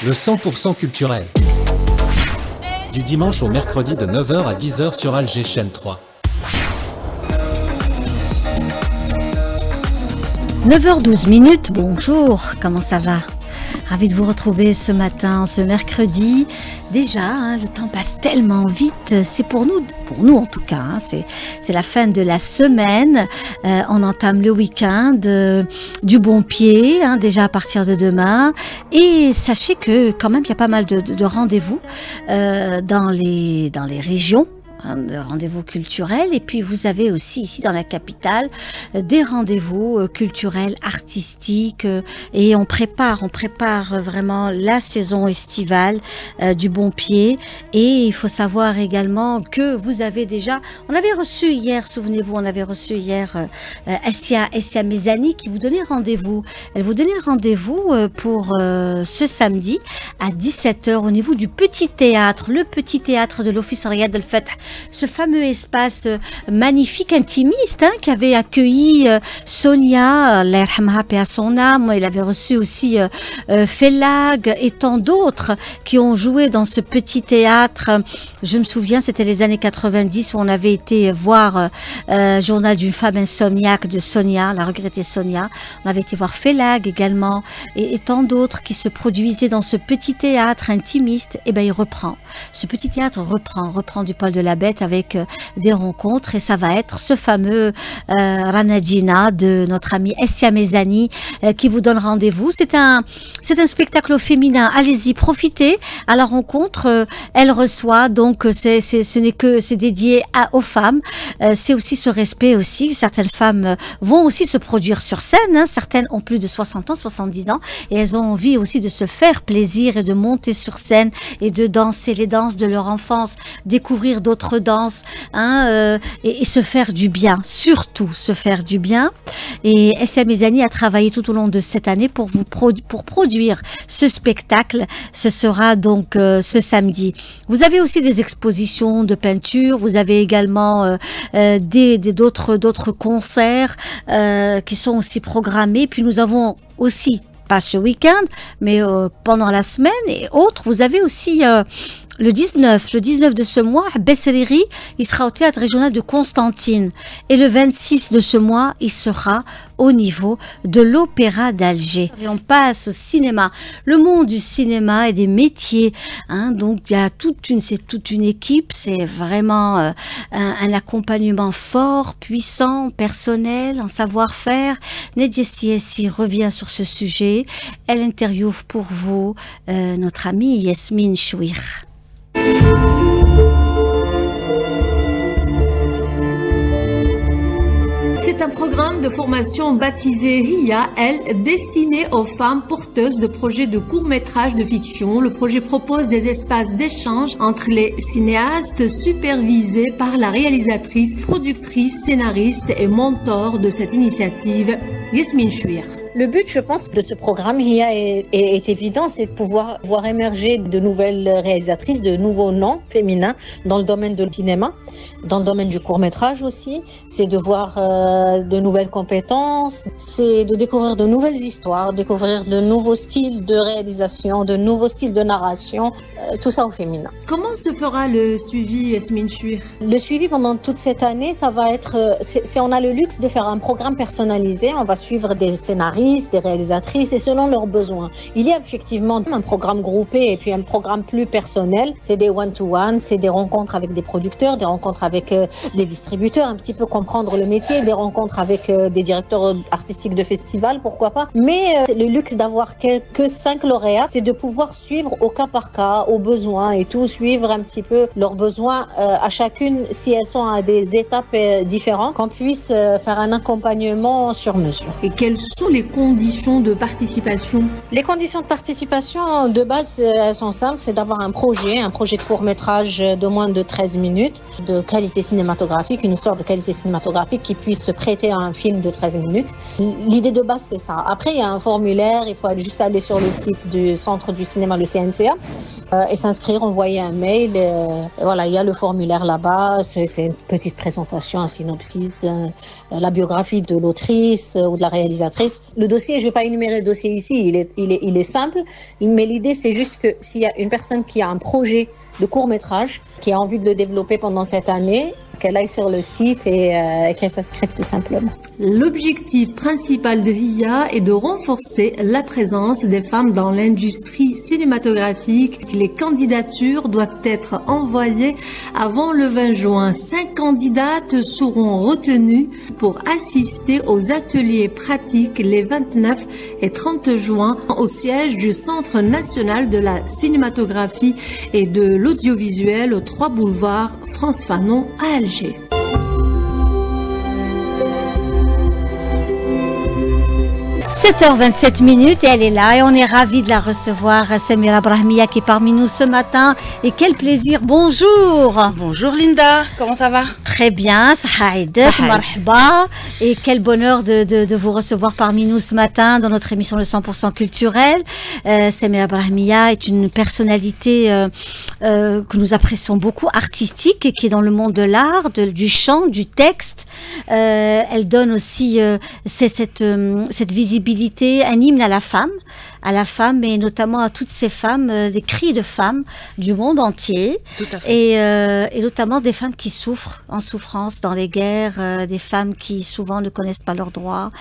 Le 100% culturel. Du dimanche au mercredi de 9 h à 10 h sur Alger Chaîne 3. 9h12, bonjour, comment ça va? Ravi de vous retrouver ce matin, ce mercredi. Déjà, le temps passe tellement vite, c'est pour nous en tout cas, c'est la fin de la semaine. On entame le week-end du bon pied, déjà à partir de demain. Et sachez que quand même, il y a pas mal de rendez-vous dans les régions. De rendez-vous culturels, et puis vous avez aussi ici dans la capitale des rendez-vous culturels, artistiques, et on prépare vraiment la saison estivale du bon pied. Et il faut savoir également que vous avez déjà, on avait reçu hier Essia Mezani qui vous donnait rendez-vous. Elle vous donnait rendez-vous pour ce samedi à 17 h au niveau du petit théâtre, le petit théâtre de l'Office Riyad El Fath. Ce fameux espace magnifique, intimiste, qui avait accueilli Sonia, Allah yarhamha, paix à son âme. Il avait reçu aussi Fellag et tant d'autres qui ont joué dans ce petit théâtre. Je me souviens, c'était les années 90 où on avait été voir Journal d'une femme insomniaque de Sonia, la regrettée Sonia. On avait été voir Fellag également et tant d'autres qui se produisaient dans ce petit théâtre intimiste. Et ben il reprend. Ce petit théâtre reprend du Paul de la Bête avec des rencontres, et ça va être ce fameux Ranadjina de notre amie Essia Mezani qui vous donne rendez-vous. C'est un spectacle féminin. Allez-y, profitez à la rencontre. Elle reçoit, donc c'est dédié aux femmes. C'est aussi ce respect aussi. Certaines femmes vont aussi se produire sur scène. Certaines ont plus de 60 ans, 70 ans, et elles ont envie aussi de se faire plaisir et de monter sur scène et de danser les danses de leur enfance, découvrir d'autres danses, et se faire du bien, surtout se faire du bien. Et Essia Mezani a travaillé tout au long de cette année pour produire ce spectacle. Ce sera donc ce samedi. Vous avez aussi des expositions de peinture, vous avez également d'autres concerts qui sont aussi programmés. Puis nous avons aussi, pas ce week-end, mais pendant la semaine et autres, vous avez aussi le 19 de ce mois, Besseriri, il sera au théâtre régional de Constantine. Et le 26 de ce mois, il sera au niveau de l'Opéra d'Alger. Et on passe au cinéma. Le monde du cinéma et des métiers. Donc, il y a toute une équipe. C'est vraiment un accompagnement fort, puissant, personnel, en savoir-faire. Nedia Siessi revient sur ce sujet. Elle interviewe pour vous notre amie Yasmine Chouir. C'est un programme de formation baptisé RIA, destiné aux femmes porteuses de projets de court-métrage de fiction. Le projet propose des espaces d'échange entre les cinéastes supervisés par la réalisatrice, productrice, scénariste et mentor de cette initiative, Yasmine Chouir. Le but, je pense, de ce programme RIA est évident, c'est de pouvoir voir émerger de nouvelles réalisatrices, de nouveaux noms féminins dans le domaine du cinéma, dans le domaine du court-métrage aussi. C'est de voir de nouvelles compétences, c'est de découvrir de nouvelles histoires, découvrir de nouveaux styles de réalisation, de nouveaux styles de narration, tout ça au féminin. Comment se fera le suivi, Yasmine Chouir? Le suivi pendant toute cette année, ça va être... on a le luxe de faire un programme personnalisé. On va suivre des scénaristes, des réalisatrices, et selon leurs besoins. Il y a effectivement un programme groupé et puis un programme plus personnel. C'est des one-to-one, c'est des rencontres avec des producteurs, des rencontres avec des distributeurs, un petit peu comprendre le métier, des rencontres avec des directeurs artistiques de festivals, pourquoi pas. Mais le luxe d'avoir que 5 lauréats, c'est de pouvoir suivre au cas par cas, aux besoins et tout, suivre un petit peu leurs besoins à chacune, si elles sont à des étapes différentes, qu'on puisse faire un accompagnement sur mesure. Et quelles sont les conditions de participation? Les conditions de participation, de base, elles sont simples. C'est d'avoir un projet de court-métrage de moins de 13 minutes, de qualité cinématographique, une histoire de qualité cinématographique qui puisse se prêter à un film de 13 minutes. L'idée de base, c'est ça. Après, il y a un formulaire. Il faut juste aller sur le site du Centre du cinéma, le CNCA, et s'inscrire, envoyer un mail. Voilà, il y a le formulaire là-bas. C'est une petite présentation, un synopsis, la biographie de l'autrice ou de la réalisatrice. Le Le dossier, je ne vais pas énumérer le dossier ici, il est simple, mais l'idée, c'est juste que s'il y a une personne qui a un projet de court-métrage, qui a envie de le développer pendant cette année, qu'elle aille sur le site et qu'elle s'inscrive tout simplement. L'objectif principal de HIA est de renforcer la présence des femmes dans l'industrie cinématographique. Les candidatures doivent être envoyées avant le 20 juin. 5 candidates seront retenues pour assister aux ateliers pratiques les 29 et 30 juin au siège du Centre national de la cinématographie et de l'audiovisuel au 3 boulevard France Fanon à Alger. 7h27 et elle est là et on est ravis de la recevoir, Samira Brahmia qui est parmi nous ce matin et quel plaisir, bonjour. Bonjour Linda, comment ça va? Très bien, sahaïdek, marhaba et quel bonheur de vous recevoir parmi nous ce matin dans notre émission Le 100% culturel. Samira Brahmia est une personnalité que nous apprécions beaucoup, artistique et qui est dans le monde de l'art, du chant, du texte. Elle donne aussi cette visibilité, un hymne à la femme et notamment à toutes ces femmes, des cris de femmes du monde entier. Tout à fait. Et notamment des femmes qui souffrent en souffrance dans les guerres, des femmes qui souvent ne connaissent pas leurs droits.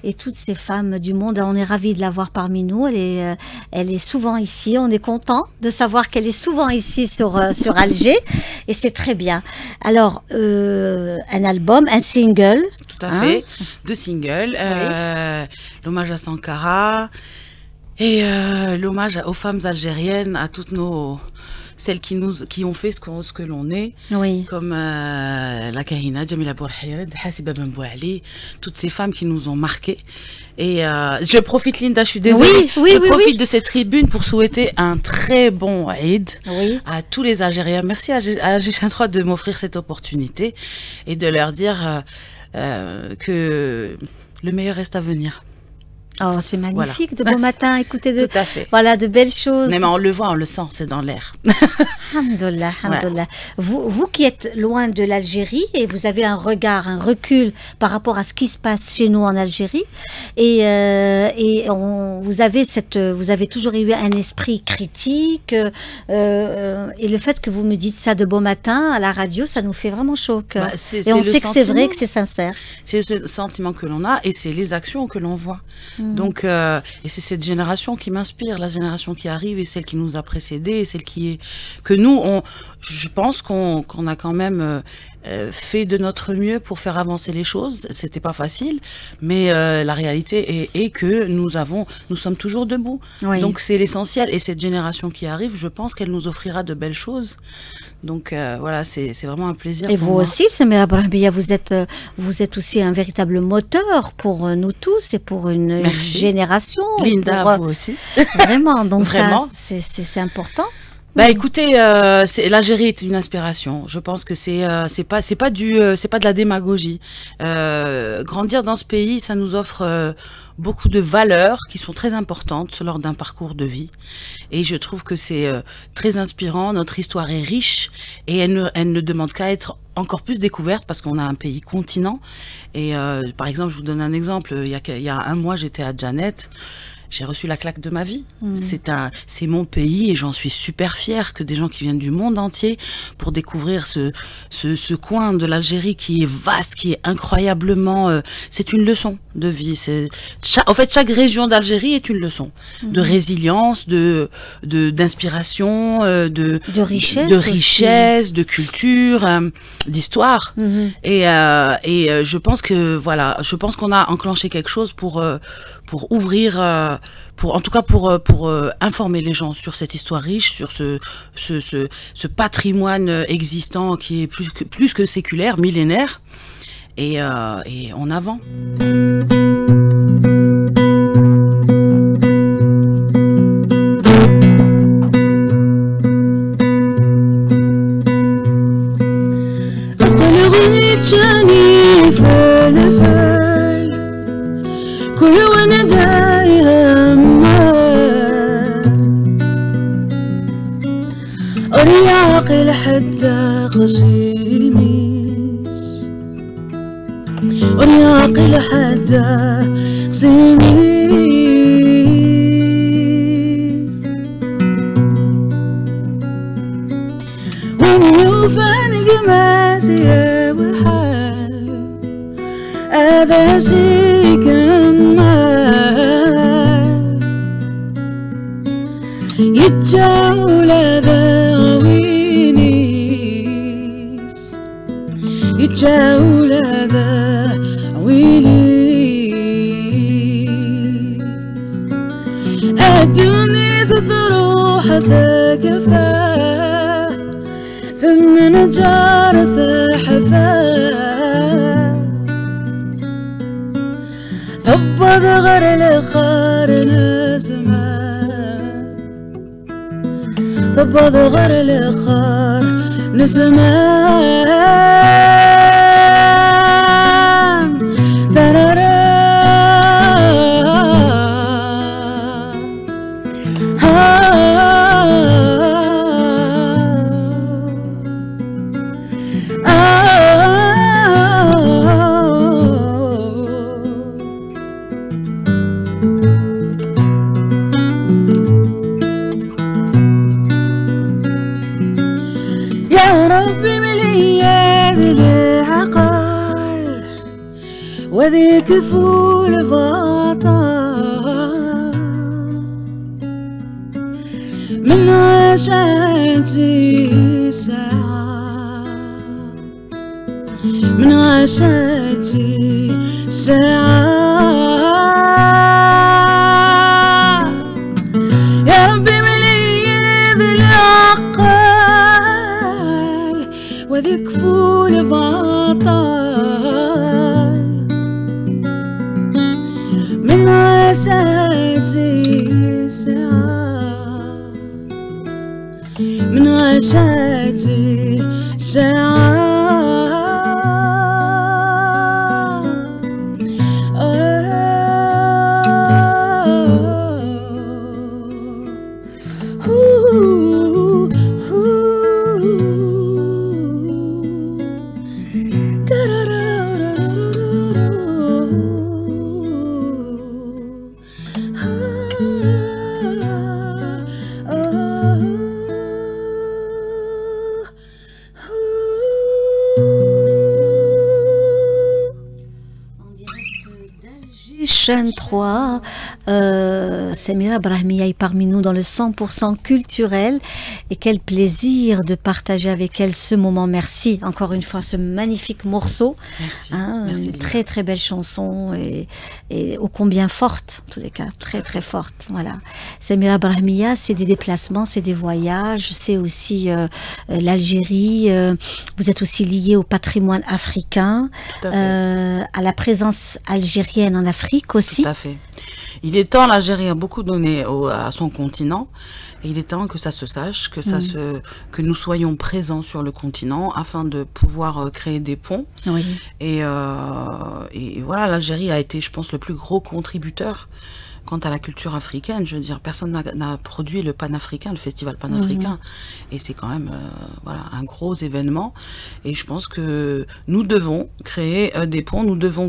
Et toutes ces femmes du monde, on est ravis de la voir parmi nous. Elle est souvent ici. On est content de savoir qu'elle est souvent ici sur Alger. Et c'est très bien. Alors, un album, un single. Tout à fait. 2 singles. Oui. L'hommage à Sankara et l'hommage aux femmes algériennes, à toutes celles qui ont fait ce que l'on est, oui. Comme la Kahina, Jamila Bourhired, Hassiba Ben Bouali, toutes ces femmes qui nous ont marquées. Et je profite, Linda, je suis désolée, je profite de cette tribune pour souhaiter un très bon Eid à tous les Algériens. Merci à G3 de m'offrir cette opportunité et de leur dire que le meilleur reste à venir. Oh, c'est magnifique, de beaux matins, écoutez, Tout à fait. Voilà, de belles choses. Mais on le voit, on le sent, c'est dans l'air. Alhamdoulilah, alhamdoulilah. Vous qui êtes loin de l'Algérie et vous avez un regard, un recul par rapport à ce qui se passe chez nous en Algérie, vous avez toujours eu un esprit critique, et le fait que vous me dites ça de beau matin à la radio, ça nous fait vraiment chaud au cœur. Et on sait que c'est vrai, que c'est sincère. C'est ce sentiment que l'on a et c'est les actions que l'on voit. Donc, et c'est cette génération qui m'inspire, la génération qui arrive et celle qui nous a précédés, et celle que nous, je pense qu'on a quand même fait de notre mieux pour faire avancer les choses. C'était pas facile, mais la réalité est que nous sommes toujours debout. Oui. Donc c'est l'essentiel. Et cette génération qui arrive, je pense qu'elle nous offrira de belles choses. Donc voilà, c'est vraiment un plaisir. Et vous aussi, Samira Brahmia, vous êtes aussi un véritable moteur pour nous tous et pour une génération. Linda, vous aussi. Vraiment, donc vraiment. Ça, c'est important. Bah écoutez, l'Algérie est une inspiration. Je pense que c'est pas de la démagogie. Grandir dans ce pays, ça nous offre beaucoup de valeurs qui sont très importantes lors d'un parcours de vie. Et je trouve que c'est très inspirant. Notre histoire est riche et elle ne demande qu'à être encore plus découverte parce qu'on a un pays continent. Et par exemple, je vous donne un exemple. Il y a un mois, j'étais à Djanet. J'ai reçu la claque de ma vie. C'est mon pays et j'en suis super fière que des gens qui viennent du monde entier pour découvrir ce coin de l'Algérie qui est vaste, qui est incroyablement... c'est une leçon de vie. En fait, chaque région d'Algérie est une leçon de résilience, d'inspiration, de richesse, de culture, d'histoire. Et je pense que voilà, je pense qu'on a enclenché quelque chose pour ouvrir, en tout cas pour informer les gens sur cette histoire riche, sur ce patrimoine existant qui est plus que séculaire, millénaire, et en avant. عاقل حتى خصيميس ورياقل حتى خصيميس وفانق ماسية وحال هذا شي كمال يتجاول هذا وينيس يتجاول هذا وينيس الدنيا تروح ثقفة ثم نجار ثحفة ثبض غر الخار نزمان ثبض غر الخار نزمان ترارا وذيك فول فاطا من عشاتي ساعة من عشاتي ساعة يا ربي مليذ العقل وذيك فول فاطا من عشاتي ساعة من عشاتي ساعة Chaîne 3, Samira Brahmia est parmi nous dans le 100% culturel et quel plaisir de partager avec elle ce moment. Merci encore une fois ce magnifique morceau. Merci. Merci une très très belle chanson et ô combien forte en tous les cas, très très forte. Voilà. Samira Brahmia, c'est des déplacements, c'est des voyages, c'est aussi l'Algérie. Vous êtes aussi lié au patrimoine africain, à la présence algérienne en Afrique aussi. Tout à fait. Il est temps, l'Algérie a beaucoup donné à son continent, et il est temps que ça se sache, que que nous soyons présents sur le continent afin de pouvoir créer des ponts. Oui. Et voilà, l'Algérie a été, je pense, le plus gros contributeur quant à la culture africaine. Je veux dire, personne n'a produit le panafricain, le festival panafricain. Et c'est quand même voilà, un gros événement. Et je pense que nous devons créer des ponts, nous devons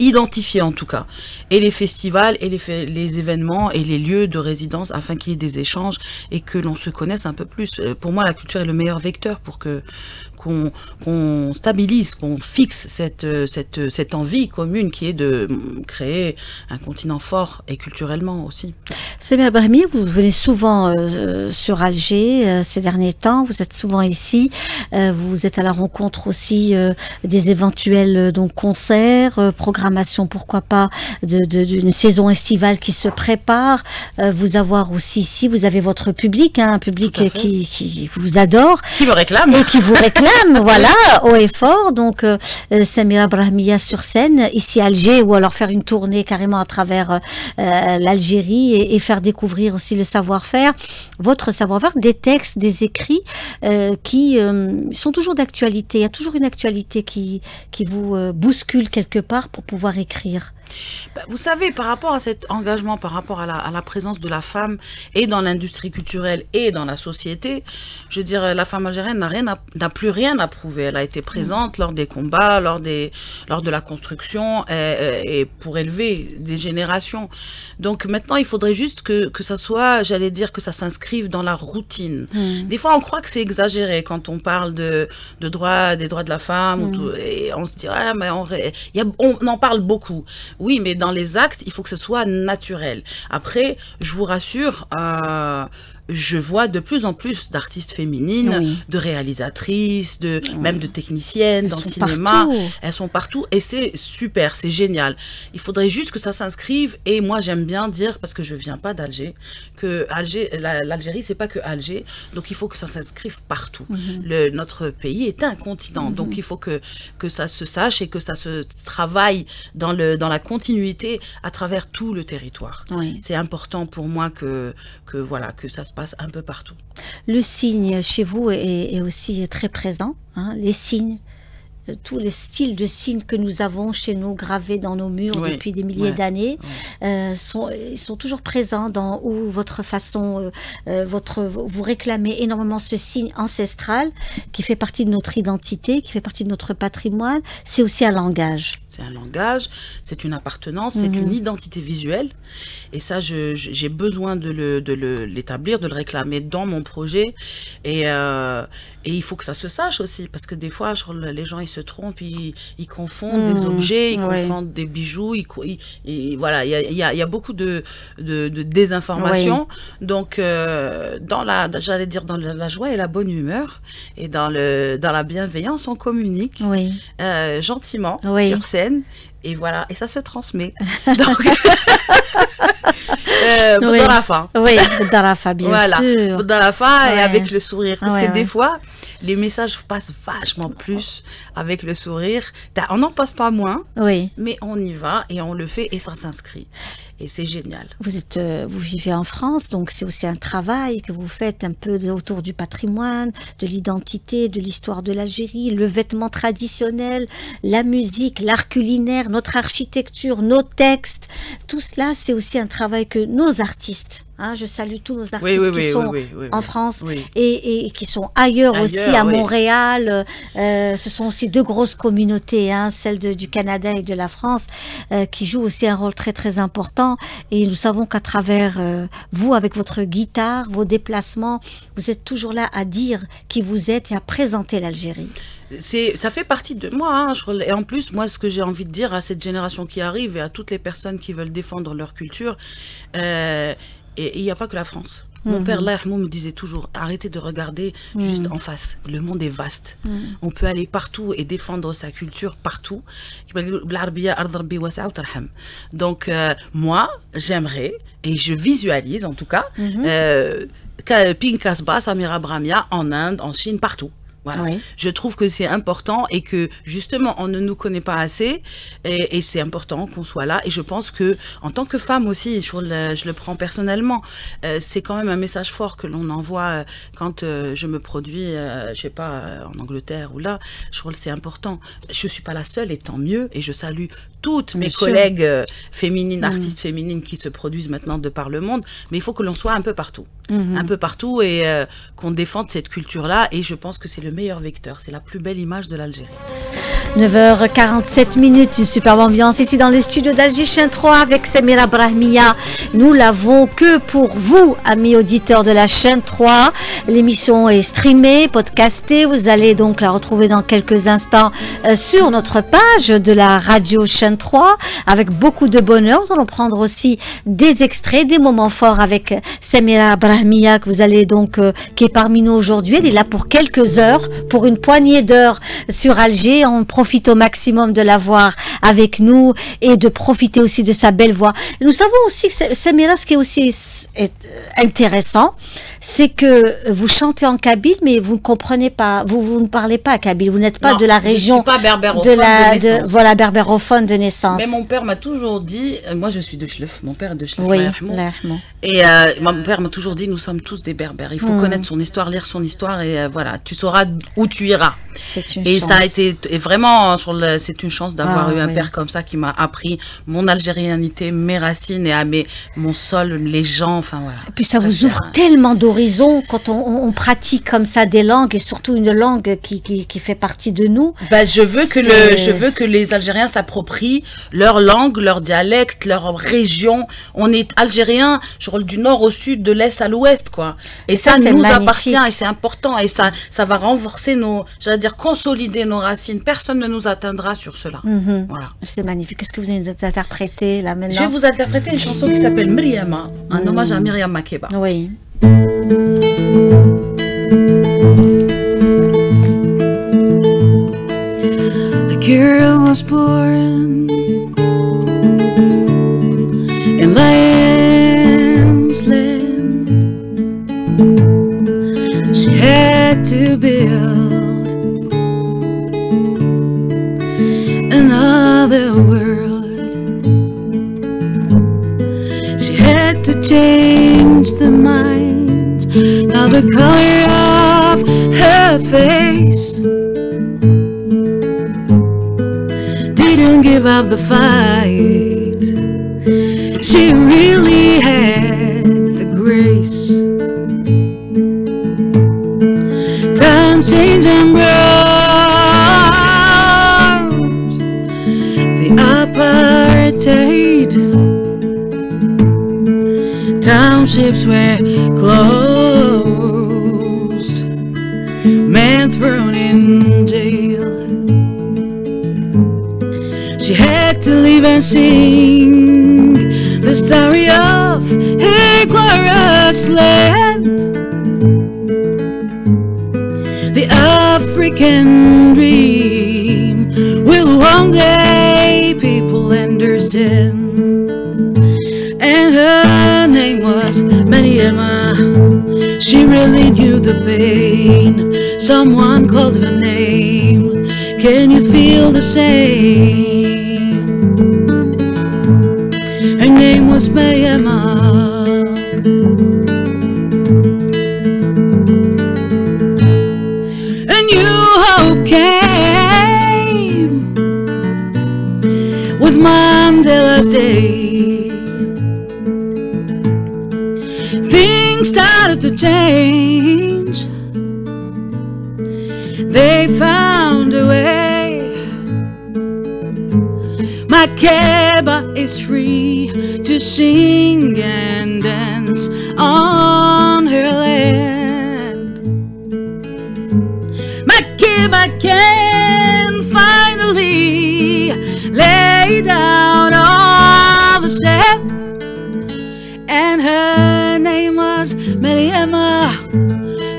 identifier en tout cas, et les festivals, et les événements, et les lieux de résidence, afin qu'il y ait des échanges, et que l'on se connaisse un peu plus. Pour moi, la culture est le meilleur vecteur pour qu'on stabilise, qu'on fixe cette envie commune qui est de créer un continent fort et culturellement aussi. Samira Brahmia, vous venez souvent sur Alger ces derniers temps, vous êtes souvent ici, vous êtes à la rencontre aussi des éventuels donc concerts, programmation pourquoi pas d'une saison estivale qui se prépare, vous avoir aussi ici, vous avez votre public, hein, un public qui vous adore. Qui me réclame. Et qui vous réclame, voilà, haut et fort. Donc Samira Brahmia sur scène, ici à Alger, ou alors faire une tournée carrément à travers l'Algérie et faire découvrir aussi le savoir-faire, votre savoir-faire, des textes, des écrits qui sont toujours d'actualité. Il y a toujours une actualité qui vous bouscule quelque part pour pouvoir écrire. Vous savez, par rapport à cet engagement, par rapport à la présence de la femme et dans l'industrie culturelle et dans la société, je veux dire, la femme algérienne n'a plus rien à prouver. Elle a été présente lors des combats, lors de la construction et pour élever des générations. Donc maintenant, il faudrait juste que ça soit, j'allais dire, que ça s'inscrive dans la routine. Des fois, on croit que c'est exagéré quand on parle des droits de la femme, ou tout, et on se dit, ah, mais on en parle beaucoup. Oui, mais dans les actes, il faut que ce soit naturel. Après, je vous rassure, je vois de plus en plus d'artistes féminines, de réalisatrices, même de techniciennes dans le cinéma. Elles sont partout et c'est super, c'est génial. Il faudrait juste que ça s'inscrive et moi j'aime bien dire, parce que je viens pas d'Alger, que l'Algérie c'est pas que Alger, donc il faut que ça s'inscrive partout. Notre pays est un continent, donc il faut que ça se sache et que ça se travaille dans la continuité à travers tout le territoire. C'est important pour moi que ça se passe un peu partout. Le signe chez vous est aussi très présent, hein, les signes, tous les styles de signes que nous avons chez nous gravés dans nos murs depuis des milliers d'années, ils sont toujours présents dans votre façon, vous réclamez énormément ce signe ancestral qui fait partie de notre identité, qui fait partie de notre patrimoine. C'est aussi un langage. C'est un langage, c'est une appartenance, c'est une identité visuelle. Et ça, j'ai besoin de l'établir, de le réclamer dans mon projet. Et il faut que ça se sache aussi, parce que des fois, les gens, ils se trompent, ils confondent des objets, ils confondent des bijoux. Voilà, il y a beaucoup de désinformation. Donc, j'allais dire, dans la joie et la bonne humeur, et dans la bienveillance, on communique gentiment sur scène. Et voilà, et ça se transmet. Donc, Boudarafa. Oui, Boudarafa, bien sûr. Boudarafa et avec le sourire. Parce que des fois, les messages passent vachement plus avec le sourire. On n'en passe pas moins, mais on y va et on le fait et ça s'inscrit. Et c'est génial. Vous vivez en France, donc c'est aussi un travail que vous faites un peu autour du patrimoine, de l'identité, de l'histoire de l'Algérie, le vêtement traditionnel, la musique, l'art culinaire, notre architecture, nos textes. Tout cela, c'est aussi un travail que nos artistes, je salue tous nos artistes qui sont en France et qui sont ailleurs aussi, à Montréal. Ce sont aussi deux grosses communautés, celle du Canada et de la France, qui jouent aussi un rôle très très important. Et nous savons qu'à travers vous, avec votre guitare, vos déplacements, vous êtes toujours là à dire qui vous êtes et à présenter l'Algérie. Ça fait partie de moi, et en plus, moi, ce que j'ai envie de dire à cette génération qui arrive et à toutes les personnes qui veulent défendre leur culture, et il n'y a pas que la France. Mon père, Allah yarhamou, me disait toujours, arrêtez de regarder juste en face. Le monde est vaste. On peut aller partout et défendre sa culture partout. Donc, moi, j'aimerais, et je visualise en tout cas, Pinkas Ba, Samira Brahmia en Inde, en Chine, partout. Voilà. Je trouve que c'est important et que justement on ne nous connaît pas assez et c'est important qu'on soit là. Et je pense que en tant que femme aussi, je le prends personnellement, c'est quand même un message fort que l'on envoie quand je me produis, je sais pas, en Angleterre ou là. Je trouve que c'est important. Je suis pas la seule et tant mieux. Et je salue toutes mes collègues féminines, artistes féminines qui se produisent maintenant de par le monde. Mais il faut que l'on soit un peu partout, un peu partout et qu'on défende cette culture-là. Et je pense que c'est le meilleur vecteur, c'est la plus belle image de l'Algérie. 9h47 minutes, une superbe ambiance ici dans les studios d'Alger Chaîne 3 avec Samira Brahmia. Nous l'avons que pour vous, amis auditeurs de la Chaîne 3. L'émission est streamée, podcastée. Vous allez donc la retrouver dans quelques instants sur notre page de la radio Chaîne 3 avec beaucoup de bonheur. Nous allons prendre aussi des extraits, des moments forts avec Samira Brahmia que vous allez donc, qui est parmi nous aujourd'hui. Elle est là pour quelques heures, pour une poignée d'heures sur Alger. On profite au maximum de la voir avec nous et de profiter aussi de sa belle voix. Nous savons aussi que Samira, ce qui est aussi intéressant, c'est que vous chantez en kabyle, mais vous ne comprenez pas, vous ne parlez pas kabyle, vous n'êtes pas de la région. Je suis pas berbérophone de naissance. Voilà, berbérophone de naissance. Mais mon père m'a toujours dit, moi je suis de Chlef, mon père est de Chlef. Oui, et mon père m'a toujours dit, nous sommes tous des berbères. Il faut connaître son histoire, lire son histoire, et voilà, tu sauras où tu iras. C'est une et chance. Ça a été vraiment, c'est une chance d'avoir eu un père comme ça qui m'a appris mon algérianité, mes racines et mon sol, les gens, enfin voilà. Et puis ça vous ouvre tellement d'horizons quand on pratique comme ça des langues, et surtout une langue qui fait partie de nous. Bah, je veux que les Algériens s'approprient leur langue, leur dialecte, leur région. On est Algériens, du nord au sud, de l'est à l'ouest, quoi. Et ça nous appartient, et c'est important, et ça va renforcer consolider nos racines. Personne ne nous atteindra sur cela. Voilà. C'est magnifique. Qu'est-ce que vous allez nous interpréter là maintenant? Je vais vous interpréter une chanson qui s'appelle Myriama, un hommage à Myriam Makeba. Oui. A girl was born in Lion's Land. She had to build another world. She had to change the minds of the color of her face. Didn't give up the fight. She really had the grace. Time change and brought the apartheid. Townships were closed, men thrown in jail. She had to live and sing the story of her glorious land. The African dream will one day people understand. And her name was Mariama. She really knew the pain. Someone called her name. Can you feel the same? Her name was Mariama. A new hope came with Mandela's day. Things started to change. They found a way. Makeba is free to sing and dance on her land. Makeba can finally lay down all the sand. And her name was Mariama.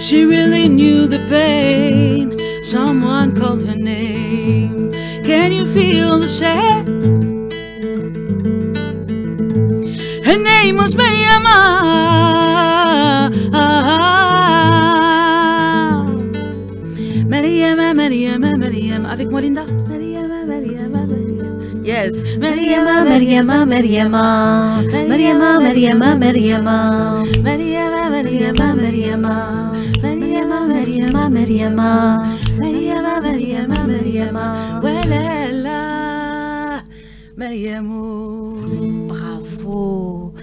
She really knew the pain. Someone called her name. Can you feel the same? Her name was Mariama. Mariama, Mariama, Mariama. Avec moi, Linda. Mariama, Mariama, Mariama. Yes. Mariama, Mariama, Mariama. Mariama, Mariama, Mariama. Mariama, Mariama, Mariama. Mariama, Mariama, Mariama. Mariama, Mariama, Mariama. Walala, Mariamou. Bravo.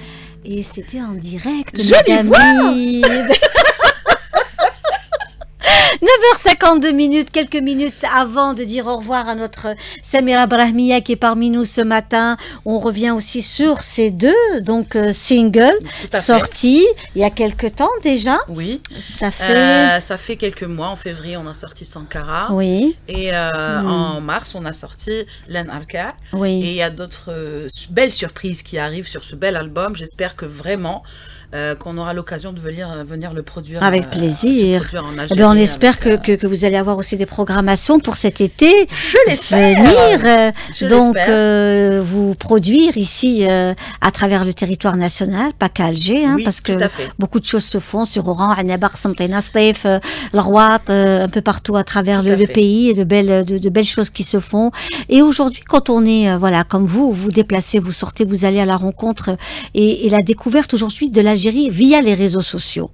Et c'était en direct, Jolie mes amis. 9h52 minutes, quelques minutes avant de dire au revoir à notre Samira Brahmiya qui est parmi nous ce matin. On revient aussi sur ces deux singles sortis il y a quelques temps déjà. Oui. Ça fait quelques mois. En février, on a sorti Sankara. Oui. Et en mars, on a sorti Len Alka. Oui. Et il y a d'autres belles surprises qui arrivent sur ce bel album. J'espère que vraiment qu'on aura l'occasion de venir le produire. Avec plaisir. En Algérie, on espère que vous allez avoir aussi des programmations pour cet été. Je l'espère. Venir, vous produire ici à travers le territoire national, pas qu'à Alger, hein, oui, parce que fait. beaucoup de choses se font sur Oran, Annaba, Qsentena, Stif, L'Rouat, un peu partout à travers le pays, et de belles choses qui se font. Et aujourd'hui, quand on est, voilà, comme vous déplacez, vous sortez, vous allez à la rencontre et la découverte aujourd'hui de l'Algérie via les réseaux sociaux.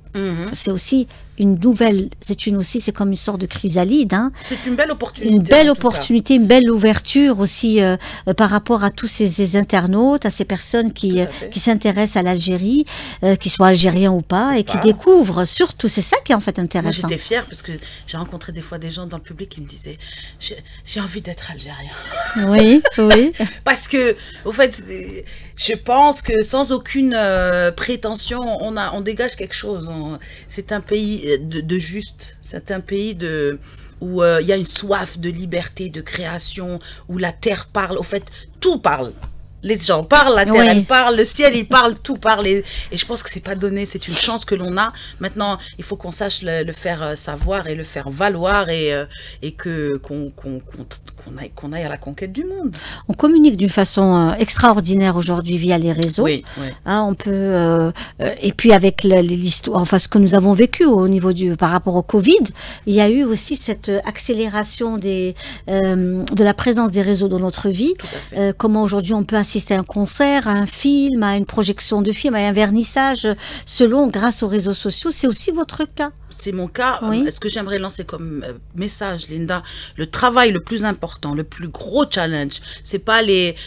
C'est aussi une nouvelle, c'est comme une sorte de chrysalide. Hein. C'est une belle opportunité. Une belle opportunité, une belle ouverture aussi par rapport à tous ces internautes, à ces personnes qui s'intéressent à l'Algérie, qu'ils soient algériens ou pas, et qui découvrent surtout, c'est ça qui est en fait intéressant. Moi j'étais fière parce que j'ai rencontré des fois des gens dans le public qui me disaient j'ai envie d'être algérien. Oui, oui. Parce que, au fait, je pense que sans aucune prétention, on dégage quelque chose. C'est un pays de juste, c'est un pays où il y a une soif de liberté, de création, où la terre parle, au fait, tout parle. Les gens parlent, la terre elle parle, le ciel il parle, tout parle. Et je pense que c'est pas donné, c'est une chance que l'on a. Maintenant, il faut qu'on sache le faire savoir et le faire valoir et qu'on aille à la conquête du monde. On communique d'une façon extraordinaire aujourd'hui via les réseaux. Oui. Hein, on peut et puis avec l'histoire, enfin ce que nous avons vécu au niveau par rapport au Covid, il y a eu aussi cette accélération de la présence des réseaux dans notre vie. Comment aujourd'hui on peut assister à un concert, à un film, à une projection de film, à un vernissage, grâce aux réseaux sociaux. C'est aussi votre cas. C'est mon cas. Ce que j'aimerais lancer comme message, Linda, le travail le plus important, le plus gros challenge, c'est pas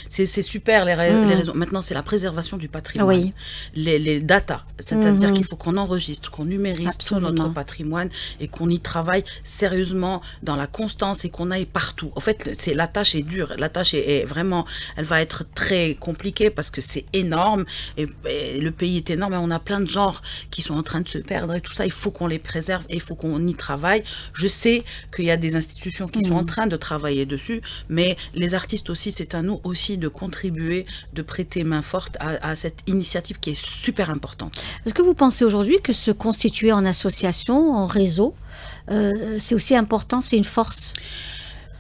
c'est super les réseaux. Maintenant, c'est la préservation du patrimoine. Les data, c'est-à-dire qu'il faut qu'on enregistre, qu'on numérise tout notre patrimoine et qu'on y travaille sérieusement dans la constance et qu'on aille partout. En fait, la tâche est dure. La tâche est vraiment, elle va être très compliquée parce que c'est énorme et le pays est énorme et on a plein de genres qui sont en train de se perdre et tout ça. Il faut qu'on les préserve et il faut qu'on y travaille. Je sais qu'il y a des institutions qui sont en train de travailler dessus, mais les artistes aussi, c'est à nous aussi de contribuer, de prêter main forte à cette initiative qui est super importante. Est-ce que vous pensez aujourd'hui que se constituer en association, en réseau, c'est aussi important, c'est une force?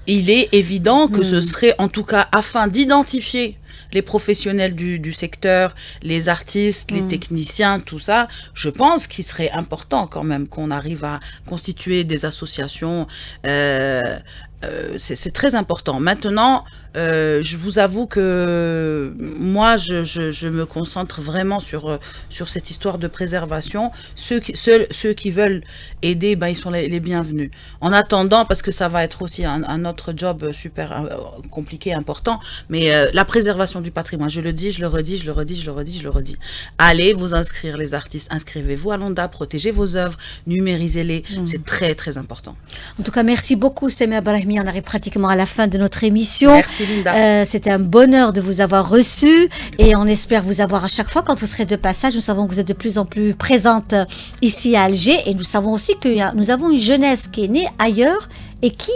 Il est évident que ce serait, en tout cas, afin d'identifier les professionnels du secteur, les artistes, les techniciens, tout ça, je pense qu'il serait important quand même qu'on arrive à constituer des associations. C'est très important. Maintenant, je vous avoue que moi, je me concentre vraiment sur cette histoire de préservation. Ceux qui veulent aider, ils sont les bienvenus. En attendant, parce que ça va être aussi un autre job super compliqué, important, mais la préservation du patrimoine, je le dis, je le redis, je le redis, je le redis, je le redis. Allez vous inscrire, les artistes, inscrivez-vous à l'ONDA, protégez vos œuvres, numérisez-les, c'est très très important. En tout cas, merci beaucoup Samia Brahimi, on arrive pratiquement à la fin de notre émission. Merci Linda. C'était un bonheur de vous avoir reçu et on espère vous avoir à chaque fois quand vous serez de passage. Nous savons que vous êtes de plus en plus présente ici à Alger et nous savons aussi que nous avons une jeunesse qui est née ailleurs et qui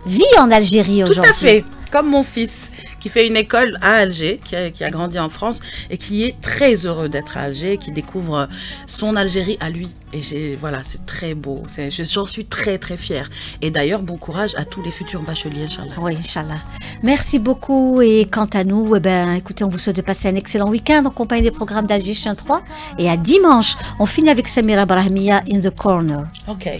vit en Algérie aujourd'hui. Tout à fait, comme mon fils qui fait une école à Alger, qui a grandi en France et qui est très heureux d'être à Alger, qui découvre son Algérie à lui. Et voilà, c'est très beau. J'en suis très très fière. Et d'ailleurs, bon courage à tous les futurs bacheliers, Inch'Allah. Oui, Inch'Allah. Merci beaucoup. Et quant à nous, écoutez, on vous souhaite de passer un excellent week-end en compagnie des programmes d'Alger Chaîne 3. Et à dimanche, on finit avec Samira Brahmiya in the Corner. Ok.